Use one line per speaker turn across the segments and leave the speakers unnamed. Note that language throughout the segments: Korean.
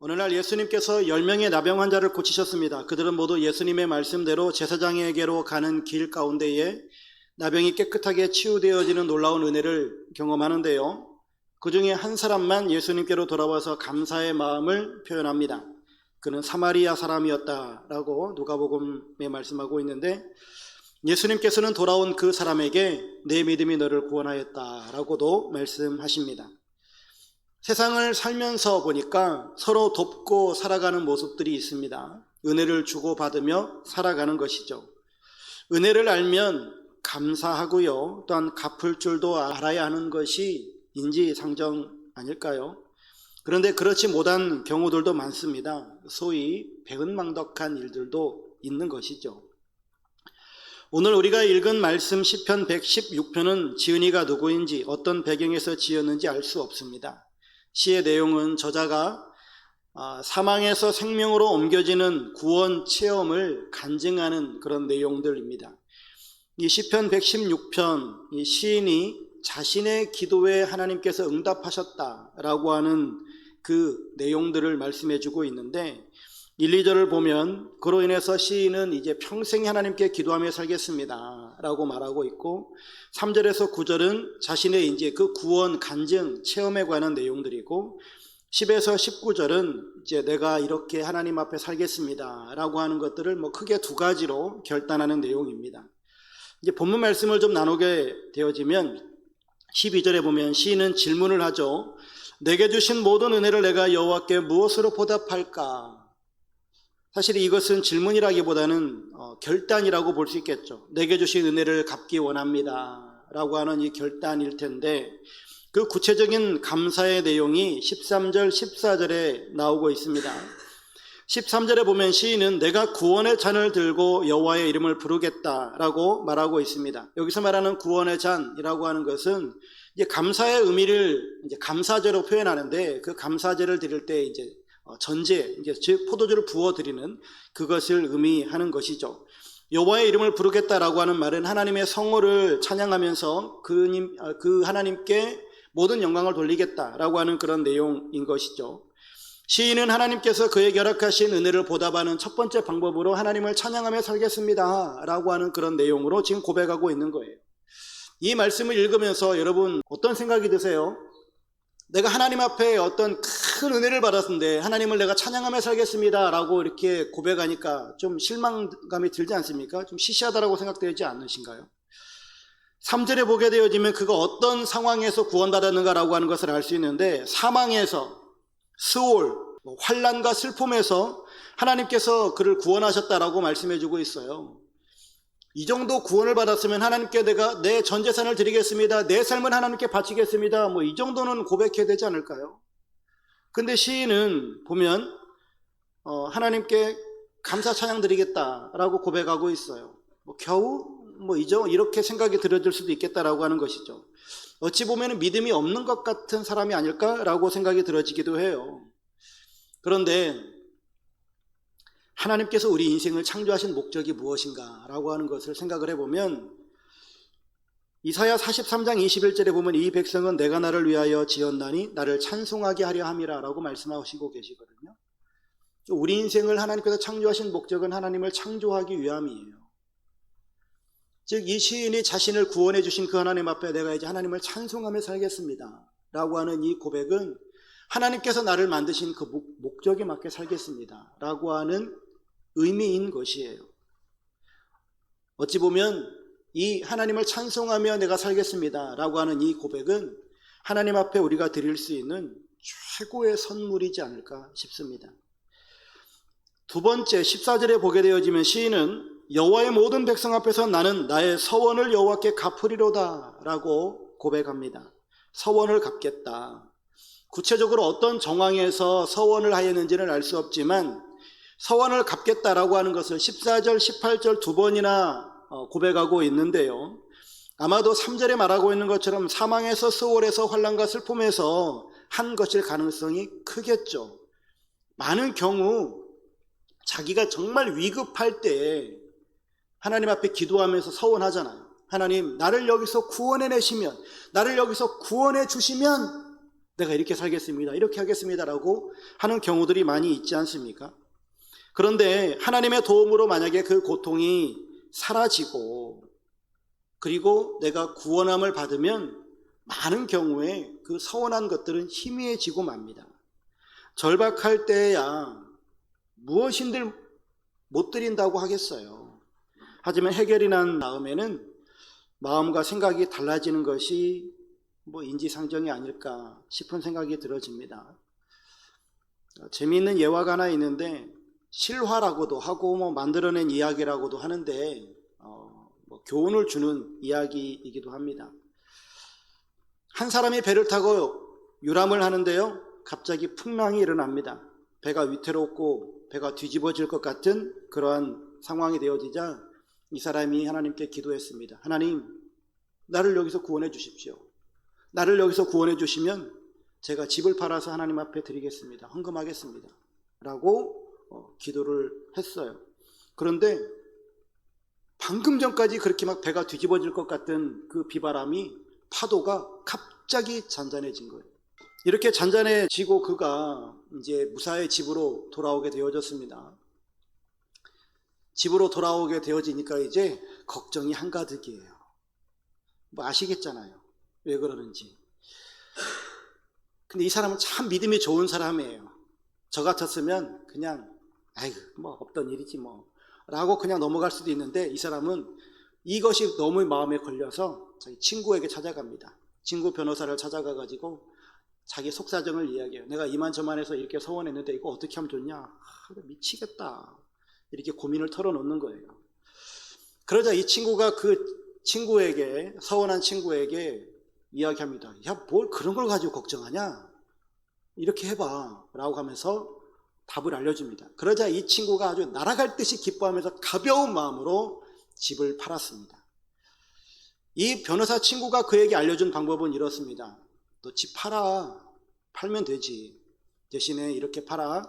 어느 날 예수님께서 10명의 나병 환자를 고치셨습니다. 그들은 모두 예수님의 말씀대로 제사장에게로 가는 길 가운데에 나병이 깨끗하게 치유되어지는 놀라운 은혜를 경험하는데요. 그 중에 한 사람만 예수님께로 돌아와서 감사의 마음을 표현합니다. 그는 사마리아 사람이었다라고 누가복음에 말씀하고 있는데, 예수님께서는 돌아온 그 사람에게 내 믿음이 너를 구원하였다라고도 말씀하십니다. 세상을 살면서 보니까 서로 돕고 살아가는 모습들이 있습니다. 은혜를 주고받으며 살아가는 것이죠. 은혜를 알면 감사하고요, 또한 갚을 줄도 알아야 하는 것이 인지상정 아닐까요? 그런데 그렇지 못한 경우들도 많습니다. 소위 배은망덕한 일들도 있는 것이죠. 오늘 우리가 읽은 말씀 시편 116편은 지은이가 누구인지, 어떤 배경에서 지었는지 알 수 없습니다. 시의 내용은 저자가 사망에서 생명으로 옮겨지는 구원 체험을 간증하는 그런 내용들입니다. 이 시편 116편, 이 시인이 자신의 기도에 하나님께서 응답하셨다라고 하는 그 내용들을 말씀해 주고 있는데, 1, 2절을 보면 그로 인해서 시인은 이제 평생 하나님께 기도하며 살겠습니다 라고 말하고 있고, 3절에서 9절은 자신의 이제 그 구원 간증 체험에 관한 내용들이고, 10에서 19절은 이제 내가 이렇게 하나님 앞에 살겠습니다 라고 하는 것들을 크게 두 가지로 결단하는 내용입니다. 이제 본문 말씀을 좀 나누게 되어지면 12절에 보면 시인은 질문을 하죠. 내게 주신 모든 은혜를 내가 여호와께 무엇으로 보답할까? 사실 이것은 질문이라기보다는 결단이라고 볼 수 있겠죠. 내게 주신 은혜를 갚기 원합니다 라고 하는 이 결단일 텐데, 그 구체적인 감사의 내용이 13절, 14절에 나오고 있습니다. 13절에 보면 시인은 내가 구원의 잔을 들고 여호와의 이름을 부르겠다라고 말하고 있습니다. 여기서 말하는 구원의 잔이라고 하는 것은 이제 감사의 의미를 이제 감사제로 표현하는데, 그 감사제를 드릴 때 이제 전제, 즉 포도주를 부어 드리는 그것을 의미하는 것이죠. 여호와의 이름을 부르겠다라고 하는 말은 하나님의 성호를 찬양하면서 그 하나님께 모든 영광을 돌리겠다라고 하는 그런 내용인 것이죠. 시인은 하나님께서 그에게 허락하신 은혜를 보답하는 첫 번째 방법으로 하나님을 찬양하며 살겠습니다 라고 하는 그런 내용으로 지금 고백하고 있는 거예요. 이 말씀을 읽으면서 여러분 어떤 생각이 드세요? 내가 하나님 앞에 어떤 큰 은혜를 받았는데 하나님을 내가 찬양하며 살겠습니다 라고 이렇게 고백하니까 좀 실망감이 들지 않습니까? 좀 시시하다라고 생각되지 않으신가요? 3절에 보게 되어지면 그가 어떤 상황에서 구원받았는가라고 하는 것을 알 수 있는데, 사망에서, 스올, 환난과 슬픔에서 하나님께서 그를 구원하셨다라고 말씀해 주고 있어요. 이 정도 구원을 받았으면 하나님께 내가 내 전 재산을 드리겠습니다, 내 삶을 하나님께 바치겠습니다, 이 정도는 고백해야 되지 않을까요? 근데 시인은 보면 하나님께 감사 찬양 드리겠다라고 고백하고 있어요. 겨우 이렇게 생각이 들어질 수도 있겠다라고 하는 것이죠. 어찌 보면 믿음이 없는 것 같은 사람이 아닐까라고 생각이 들어지기도 해요. 그런데 하나님께서 우리 인생을 창조하신 목적이 무엇인가 라고 하는 것을 생각을 해보면, 이사야 43장 21절에 보면 이 백성은 내가 나를 위하여 지었나니 나를 찬송하게 하려 함이라 라고 말씀하시고 계시거든요. 우리 인생을 하나님께서 창조하신 목적은 하나님을 창조하기 위함이에요. 즉 이 시인이 자신을 구원해 주신 그 하나님 앞에 내가 이제 하나님을 찬송하며 살겠습니다 라고 하는 이 고백은 하나님께서 나를 만드신 그 목적에 맞게 살겠습니다 라고 하는 의미인 것이에요. 어찌 보면 이 하나님을 찬송하며 내가 살겠습니다 라고 하는 이 고백은 하나님 앞에 우리가 드릴 수 있는 최고의 선물이지 않을까 싶습니다. 두 번째 14절에 보게 되어지면 시인은 여호와의 모든 백성 앞에서 나는 나의 서원을 여호와께 갚으리로다 라고 고백합니다. 서원을 갚겠다. 구체적으로 어떤 정황에서 서원을 하였는지는 알 수 없지만 서원을 갚겠다라고 하는 것을 14절, 18절 두 번이나 고백하고 있는데요. 아마도 3절에 말하고 있는 것처럼 사망에서, 스올에서, 환난과 슬픔에서 한 것일 가능성이 크겠죠. 많은 경우 자기가 정말 위급할 때 하나님 앞에 기도하면서 서원하잖아요. 하나님, 나를 여기서 구원해내시면, 나를 여기서 구원해 주시면 내가 이렇게 살겠습니다, 이렇게 하겠습니다라고 하는 경우들이 많이 있지 않습니까? 그런데 하나님의 도움으로 만약에 그 고통이 사라지고 그리고 내가 구원함을 받으면 많은 경우에 그 서운한 것들은 희미해지고 맙니다. 절박할 때야 무엇인들 못 드린다고 하겠어요. 하지만 해결이 난 다음에는 마음과 생각이 달라지는 것이 인지상정이 아닐까 싶은 생각이 들어집니다. 재미있는 예화가 하나 있는데, 실화라고도 하고 만들어낸 이야기라고도 하는데 교훈을 주는 이야기이기도 합니다. 한 사람이 배를 타고 유람을 하는데요, 갑자기 풍랑이 일어납니다. 배가 위태롭고 배가 뒤집어질 것 같은 그러한 상황이 되어지자 이 사람이 하나님께 기도했습니다. 하나님, 나를 여기서 구원해 주십시오. 나를 여기서 구원해 주시면 제가 집을 팔아서 하나님 앞에 드리겠습니다. 헌금하겠습니다. 라고 기도를 했어요. 그런데 방금 전까지 그렇게 막 배가 뒤집어질 것 같은 그 비바람이, 파도가 갑자기 잔잔해진 거예요. 이렇게 잔잔해지고 그가 이제 무사히 집으로 돌아오게 되어졌습니다. 집으로 돌아오게 되어지니까 이제 걱정이 한가득이에요. 아시겠잖아요, 왜 그러는지. 근데 이 사람은 참 믿음이 좋은 사람이에요. 저 같았으면 그냥 없던 일이지 라고 그냥 넘어갈 수도 있는데, 이 사람은 이것이 너무 마음에 걸려서 자기 친구에게 찾아갑니다. 친구 변호사를 찾아가가지고 자기 속사정을 이야기해요. 내가 이만저만해서 이렇게 서원했는데 이거 어떻게 하면 좋냐, 미치겠다, 이렇게 고민을 털어놓는 거예요. 그러자 이 친구가 그 친구에게, 서원한 친구에게 이야기합니다. 야, 뭘 그런 걸 가지고 걱정하냐, 이렇게 해봐 라고 하면서 답을 알려줍니다. 그러자 이 친구가 아주 날아갈 듯이 기뻐하면서 가벼운 마음으로 집을 팔았습니다. 이 변호사 친구가 그에게 알려준 방법은 이렇습니다. 너 집 팔면 되지. 대신에 이렇게 팔아.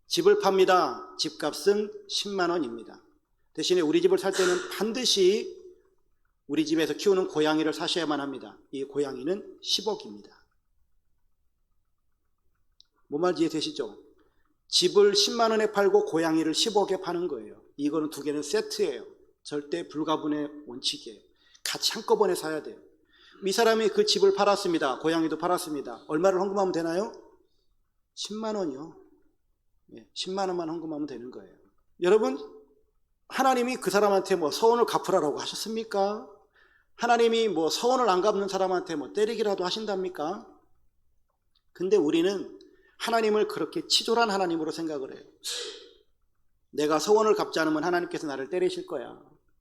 집을 팝니다. 집값은 10만 원입니다. 대신에 우리 집을 살 때는 반드시 우리 집에서 키우는 고양이를 사셔야만 합니다. 이 고양이는 10억입니다. 뭔 말인지 이해되시죠? 집을 10만 원에 팔고 고양이를 10억에 파는 거예요. 이거는 두 개는 세트예요. 절대 불가분의 원칙이에요. 같이 한꺼번에 사야 돼요. 이 사람이 그 집을 팔았습니다. 고양이도 팔았습니다. 얼마를 헌금하면 되나요? 10만 원이요. 10만 원만 헌금하면 되는 거예요. 여러분, 하나님이 그 사람한테 서원을 갚으라고 하셨습니까? 하나님이 서원을 안 갚는 사람한테 때리기라도 하신답니까? 근데 우리는 하나님을 그렇게 치졸한 하나님으로 생각을 해요. 내가 서원을 갚지 않으면 하나님께서 나를 때리실 거야.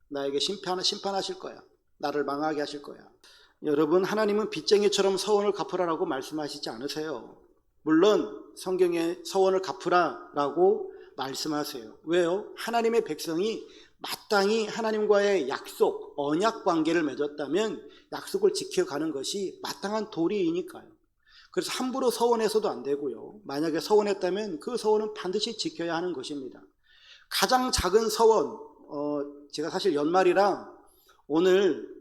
나에게 심판하실 거야. 나를 망하게 하실 거야. 여러분, 하나님은 빚쟁이처럼 서원을 갚으라라고 말씀하시지 않으세요. 물론 성경에 서원을 갚으라라고 말씀하세요. 왜요? 하나님의 백성이 마땅히 하나님과의 약속, 언약 관계를 맺었다면 약속을 지켜가는 것이 마땅한 도리이니까요. 그래서 함부로 서원해서도 안 되고요. 만약에 서원했다면 그 서원은 반드시 지켜야 하는 것입니다. 가장 작은 서원, 제가 사실 연말이라 오늘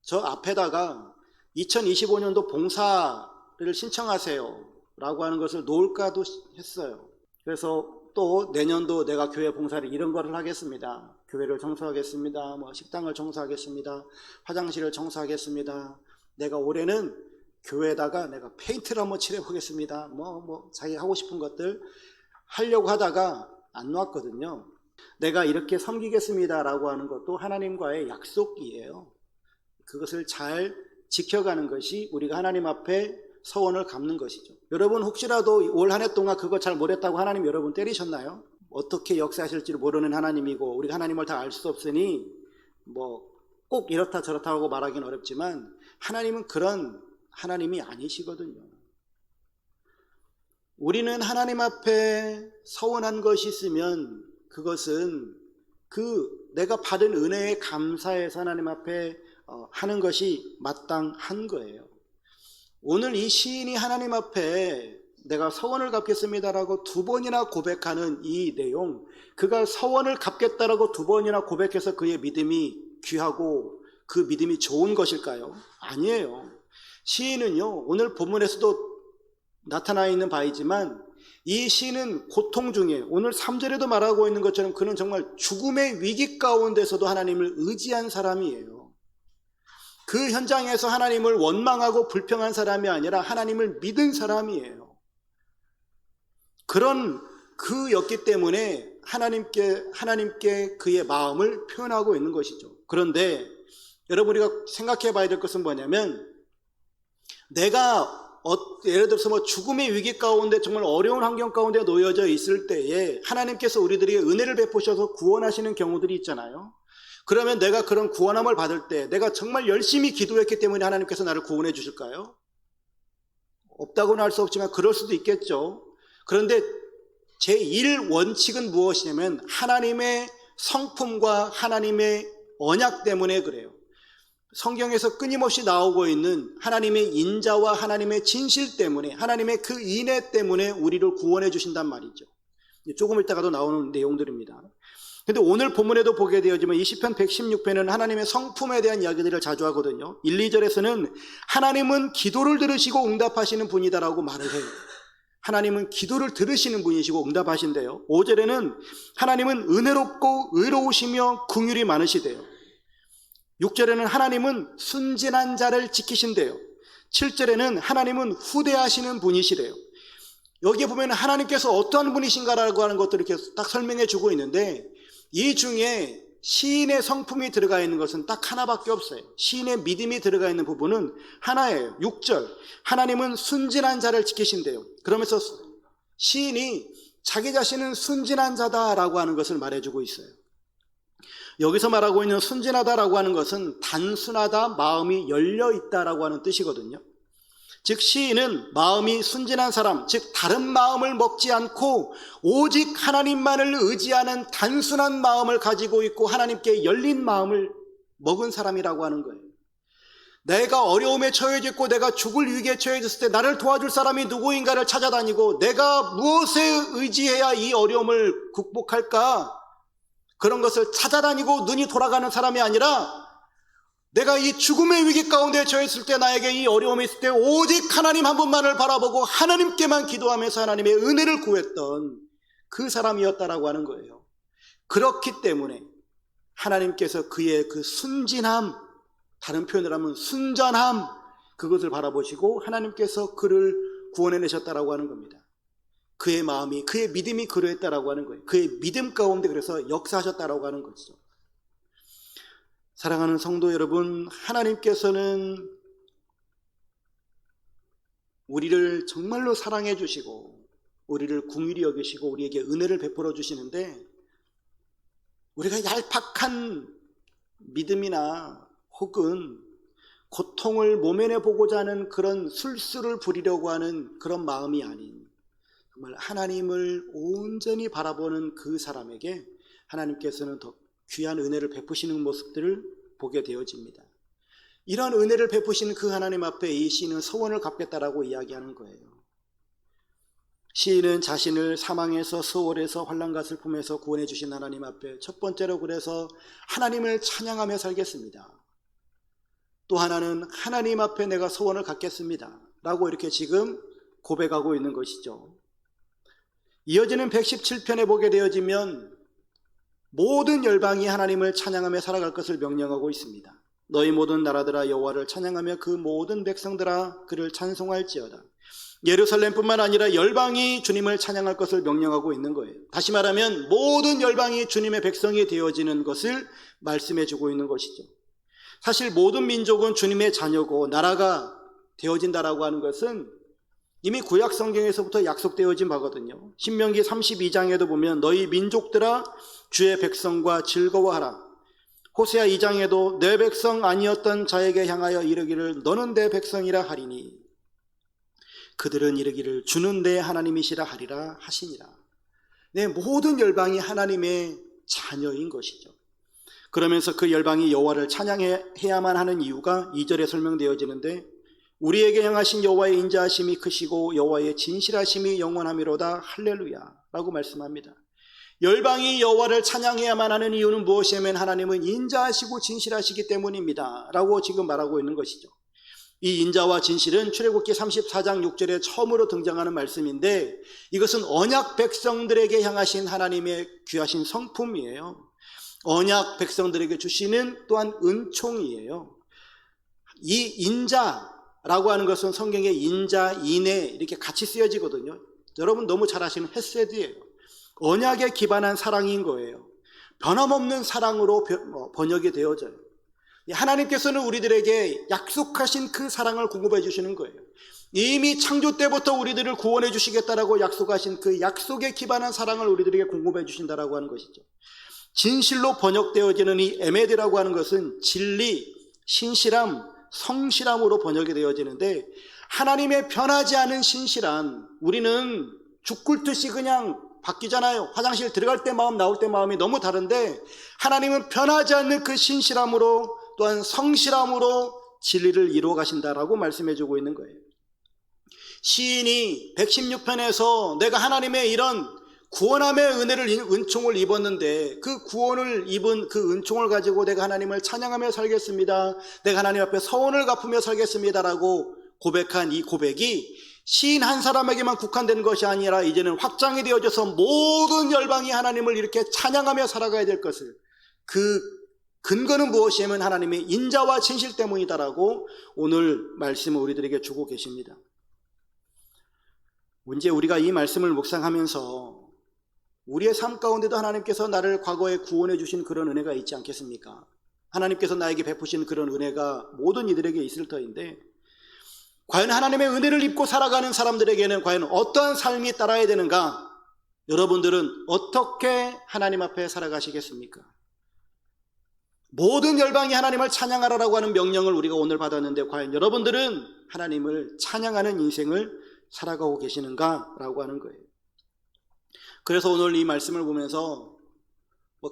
저 앞에다가 2025년도 봉사를 신청하세요 라고 하는 것을 놓을까도 했어요. 그래서 또 내년도 내가 교회 봉사를 이런 거를 하겠습니다. 교회를 청소하겠습니다. 식당을 청소하겠습니다. 화장실을 청소하겠습니다. 내가 올해는 교회에다가 내가 페인트를 한번 칠해보겠습니다. 자기 하고 싶은 것들 하려고 하다가 안 놓았거든요. 내가 이렇게 섬기겠습니다 라고 하는 것도 하나님과의 약속이에요. 그것을 잘 지켜가는 것이 우리가 하나님 앞에 서원을 갚는 것이죠. 여러분, 혹시라도 올 한 해 동안 그거 잘 못했다고 하나님 여러분 때리셨나요? 어떻게 역사하실지를 모르는 하나님이고 우리가 하나님을 다 알 수 없으니 꼭 이렇다 저렇다 하고 말하기는 어렵지만 하나님은 그런 하나님이 아니시거든요. 우리는 하나님 앞에 서원한 것이 있으면 그것은 내가 받은 은혜에 감사해서 하나님 앞에 하는 것이 마땅한 거예요. 오늘 이 시인이 하나님 앞에 내가 서원을 갚겠습니다라고 2번이나 고백하는 이 내용, 그가 서원을 갚겠다라고 2번이나 고백해서 그의 믿음이 귀하고 그 믿음이 좋은 것일까요? 아니에요. 시인은요, 오늘 본문에서도 나타나 있는 바이지만 이 시인은 고통 중에 오늘 3절에도 말하고 있는 것처럼 그는 정말 죽음의 위기 가운데서도 하나님을 의지한 사람이에요. 그 현장에서 하나님을 원망하고 불평한 사람이 아니라 하나님을 믿은 사람이에요. 그런 그였기 때문에 하나님께 그의 마음을 표현하고 있는 것이죠. 그런데 여러분, 우리가 생각해 봐야 될 것은 뭐냐면, 내가 예를 들어서 죽음의 위기 가운데 정말 어려운 환경 가운데 놓여져 있을 때에 하나님께서 우리들에게 은혜를 베푸셔서 구원하시는 경우들이 있잖아요. 그러면 내가 그런 구원함을 받을 때 내가 정말 열심히 기도했기 때문에 하나님께서 나를 구원해 주실까요? 없다고는 할 수 없지만 그럴 수도 있겠죠. 그런데 제1원칙은 무엇이냐면 하나님의 성품과 하나님의 언약 때문에 그래요. 성경에서 끊임없이 나오고 있는 하나님의 인자와 하나님의 진실 때문에, 하나님의 그 인애 때문에 우리를 구원해 주신단 말이죠. 조금 있다가도 나오는 내용들입니다. 근데 오늘 본문에도 보게 되어지면 20편 116편은 하나님의 성품에 대한 이야기들을 자주 하거든요. 1, 2절에서는 하나님은 기도를 들으시고 응답하시는 분이다라고 말을 해요. 하나님은 기도를 들으시는 분이시고 응답하신대요. 5절에는 하나님은 은혜롭고 의로우시며 긍휼이 많으시대요. 6절에는 하나님은 순진한 자를 지키신대요. 7절에는 하나님은 후대하시는 분이시래요. 여기에 보면 하나님께서 어떠한 분이신가라고 하는 것들을 이렇게 딱 설명해 주고 있는데, 이 중에 시인의 성품이 들어가 있는 것은 딱 하나밖에 없어요. 시인의 믿음이 들어가 있는 부분은 하나예요. 6절, 하나님은 순진한 자를 지키신대요. 그러면서 시인이 자기 자신은 순진한 자다라고 하는 것을 말해주고 있어요. 여기서 말하고 있는 순진하다라고 하는 것은 단순하다, 마음이 열려있다라고 하는 뜻이거든요. 즉 시인은 마음이 순진한 사람, 즉 다른 마음을 먹지 않고 오직 하나님만을 의지하는 단순한 마음을 가지고 있고 하나님께 열린 마음을 먹은 사람이라고 하는 거예요. 내가 어려움에 처해져 있고 내가 죽을 위기에 처해졌을 때 나를 도와줄 사람이 누구인가를 찾아다니고 내가 무엇에 의지해야 이 어려움을 극복할까, 그런 것을 찾아다니고 눈이 돌아가는 사람이 아니라, 내가 이 죽음의 위기 가운데 처했을 때, 나에게 이 어려움이 있을 때 오직 하나님 한 분만을 바라보고 하나님께만 기도하면서 하나님의 은혜를 구했던 그 사람이었다라고 하는 거예요. 그렇기 때문에 하나님께서 그의 그 순진함, 다른 표현을 하면 순전함, 그것을 바라보시고 하나님께서 그를 구원해내셨다라고 하는 겁니다. 그의 마음이, 그의 믿음이 그러했다라고 하는 거예요. 그의 믿음 가운데 그래서 역사하셨다라고 하는 거죠. 사랑하는 성도 여러분, 하나님께서는 우리를 정말로 사랑해 주시고 우리를 긍휼히 여기시고 우리에게 은혜를 베풀어 주시는데, 우리가 얄팍한 믿음이나 혹은 고통을 모면해 보고자 하는 그런 술수를 부리려고 하는 그런 마음이 아닌, 정말 하나님을 온전히 바라보는 그 사람에게 하나님께서는 더 귀한 은혜를 베푸시는 모습들을 보게 되어집니다. 이런 은혜를 베푸시는 그 하나님 앞에 이 시인은 소원을 갚겠다라고 이야기하는 거예요. 시인은 자신을 사망에서, 수월에서, 환난과 슬픔에서 구원해 주신 하나님 앞에 첫 번째로 그래서 하나님을 찬양하며 살겠습니다. 또 하나는 하나님 앞에 내가 소원을 갖겠습니다 라고 이렇게 지금 고백하고 있는 것이죠. 이어지는 117편에 보게 되어지면 모든 열방이 하나님을 찬양하며 살아갈 것을 명령하고 있습니다. 너희 모든 나라들아 여호와를 찬양하며 그 모든 백성들아 그를 찬송할지어다. 예루살렘뿐만 아니라 열방이 주님을 찬양할 것을 명령하고 있는 거예요. 다시 말하면 모든 열방이 주님의 백성이 되어지는 것을 말씀해 주고 있는 것이죠. 사실 모든 민족은 주님의 자녀고 나라가 되어진다라고 하는 것은 이미 구약 성경에서부터 약속되어진 바거든요. 신명기 32장에도 보면 너희 민족들아 주의 백성과 즐거워하라. 호세아 2장에도 내 백성 아니었던 자에게 향하여 이르기를 너는 내 백성이라 하리니 그들은 이르기를 주는 내 하나님이시라 하리라 하시니라. 네, 모든 열방이 하나님의 자녀인 것이죠. 그러면서 그 열방이 여호와를 찬양해야만 하는 이유가 2절에 설명되어지는데, 우리에게 향하신 여호와의 인자하심이 크시고 여호와의 진실하심이 영원하미로다 할렐루야 라고 말씀합니다. 열방이 여호와를 찬양해야만 하는 이유는 무엇이냐면 하나님은 인자하시고 진실하시기 때문입니다 라고 지금 말하고 있는 것이죠. 이 인자와 진실은 출애굽기 34장 6절에 처음으로 등장하는 말씀인데 이것은 언약 백성들에게 향하신 하나님의 귀하신 성품이에요. 언약 백성들에게 주시는 또한 은총이에요. 이 인자라고 하는 것은 성경에 인자, 인애 이렇게 같이 쓰여지거든요. 여러분 너무 잘 아시는 헤세드예요. 언약에 기반한 사랑인 거예요. 변함없는 사랑으로 번역이 되어져요. 하나님께서는 우리들에게 약속하신 그 사랑을 공급해 주시는 거예요. 이미 창조 때부터 우리들을 구원해 주시겠다라고 약속하신 그 약속에 기반한 사랑을 우리들에게 공급해 주신다라고 하는 것이죠. 진실로 번역되어지는 이 에메드라고 하는 것은 진리, 신실함, 성실함으로 번역이 되어지는데 하나님의 변하지 않은 신실한, 우리는 죽을 듯이 그냥 바뀌잖아요. 화장실 들어갈 때 마음, 나올 때 마음이 너무 다른데 하나님은 변하지 않는 그 신실함으로 또한 성실함으로 진리를 이루어 가신다라고 말씀해 주고 있는 거예요. 시인이 116편에서 내가 하나님의 이런 구원함의 은총을 입었는데 그 구원을 입은 그 은총을 가지고 내가 하나님을 찬양하며 살겠습니다. 내가 하나님 앞에 서원을 갚으며 살겠습니다라고 고백한 이 고백이 시인 한 사람에게만 국한된 것이 아니라 이제는 확장이 되어져서 모든 열방이 하나님을 이렇게 찬양하며 살아가야 될 것을, 그 근거는 무엇이냐면 하나님의 인자와 진실 때문이다라고 오늘 말씀을 우리들에게 주고 계십니다. 문제, 우리가 이 말씀을 묵상하면서 우리의 삶 가운데도 하나님께서 나를 과거에 구원해 주신 그런 은혜가 있지 않겠습니까? 하나님께서 나에게 베푸신 그런 은혜가 모든 이들에게 있을 터인데 과연 하나님의 은혜를 입고 살아가는 사람들에게는 과연 어떠한 삶이 따라야 되는가? 여러분들은 어떻게 하나님 앞에 살아가시겠습니까? 모든 열방이 하나님을 찬양하라라고 하는 명령을 우리가 오늘 받았는데 과연 여러분들은 하나님을 찬양하는 인생을 살아가고 계시는가라고 하는 거예요. 그래서 오늘 이 말씀을 보면서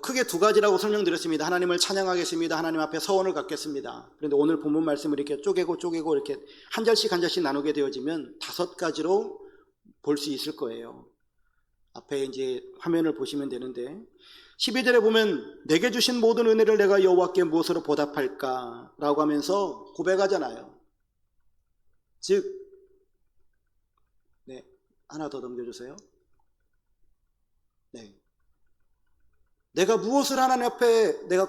크게 두 가지라고 설명드렸습니다. 하나님을 찬양하겠습니다. 하나님 앞에 서원을 갖겠습니다. 그런데 오늘 본문 말씀을 이렇게 쪼개고 이렇게 한 절씩 나누게 되어지면 5가지로 볼 수 있을 거예요. 앞에 이제 화면을 보시면 되는데 12절에 보면 내게 주신 모든 은혜를 내가 여호와께 무엇으로 보답할까? 라고 하면서 고백하잖아요. 즉, 네, 하나 더 넘겨주세요. 네. 내가 무엇을 하나님 앞에 내가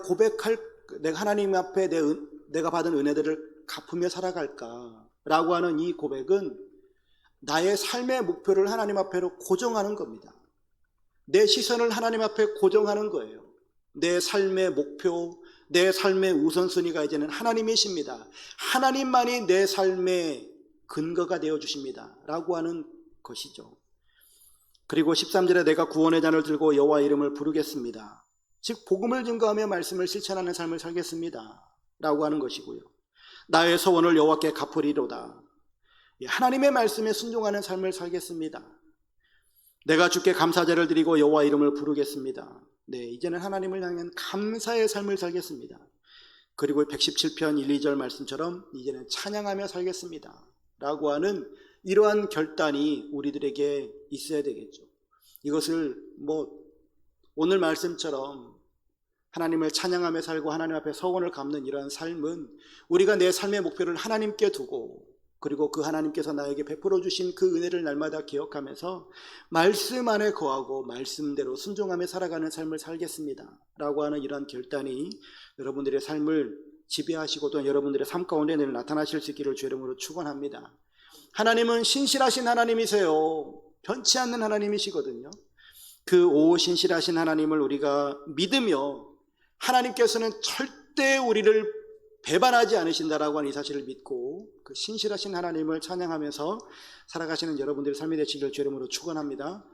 하나님 앞에 내가 받은 은혜들을 갚으며 살아갈까? 라고 하는 이 고백은 나의 삶의 목표를 하나님 앞에로 고정하는 겁니다. 내 시선을 하나님 앞에 고정하는 거예요. 내 삶의 목표, 내 삶의 우선순위가 이제는 하나님이십니다. 하나님만이 내 삶의 근거가 되어 주십니다. 라고 하는 것이죠. 그리고 13절에 내가 구원의 잔을 들고 여호와 이름을 부르겠습니다. 즉 복음을 증거하며 말씀을 실천하는 삶을 살겠습니다. 라고 하는 것이고요. 나의 소원을 여호와께 갚으리로다. 하나님의 말씀에 순종하는 삶을 살겠습니다. 내가 주께 감사제를 드리고 여호와 이름을 부르겠습니다. 네, 이제는 하나님을 향한 감사의 삶을 살겠습니다. 그리고 117편 1, 2절 말씀처럼 이제는 찬양하며 살겠습니다. 라고 하는 이러한 결단이 우리들에게 있어야 되겠죠. 이것을 오늘 말씀처럼 하나님을 찬양하며 살고 하나님 앞에 서원을 갚는 이러한 삶은 우리가 내 삶의 목표를 하나님께 두고 그리고 그 하나님께서 나에게 베풀어 주신 그 은혜를 날마다 기억하면서 말씀 안에 거하고 말씀대로 순종하며 살아가는 삶을 살겠습니다. 라고 하는 이러한 결단이 여러분들의 삶을 지배하시고 또 여러분들의 삶 가운데 늘 나타나실 수 있기를 주 이름으로 축원합니다. 하나님은 신실하신 하나님이세요. 변치 않는 하나님이시거든요. 그 신실하신 하나님을 우리가 믿으며 하나님께서는 절대 우리를 배반하지 않으신다라고 하는 이 사실을 믿고 그 신실하신 하나님을 찬양하면서 살아가시는 여러분들의 삶이 되시기를 주 이름으로 축원합니다.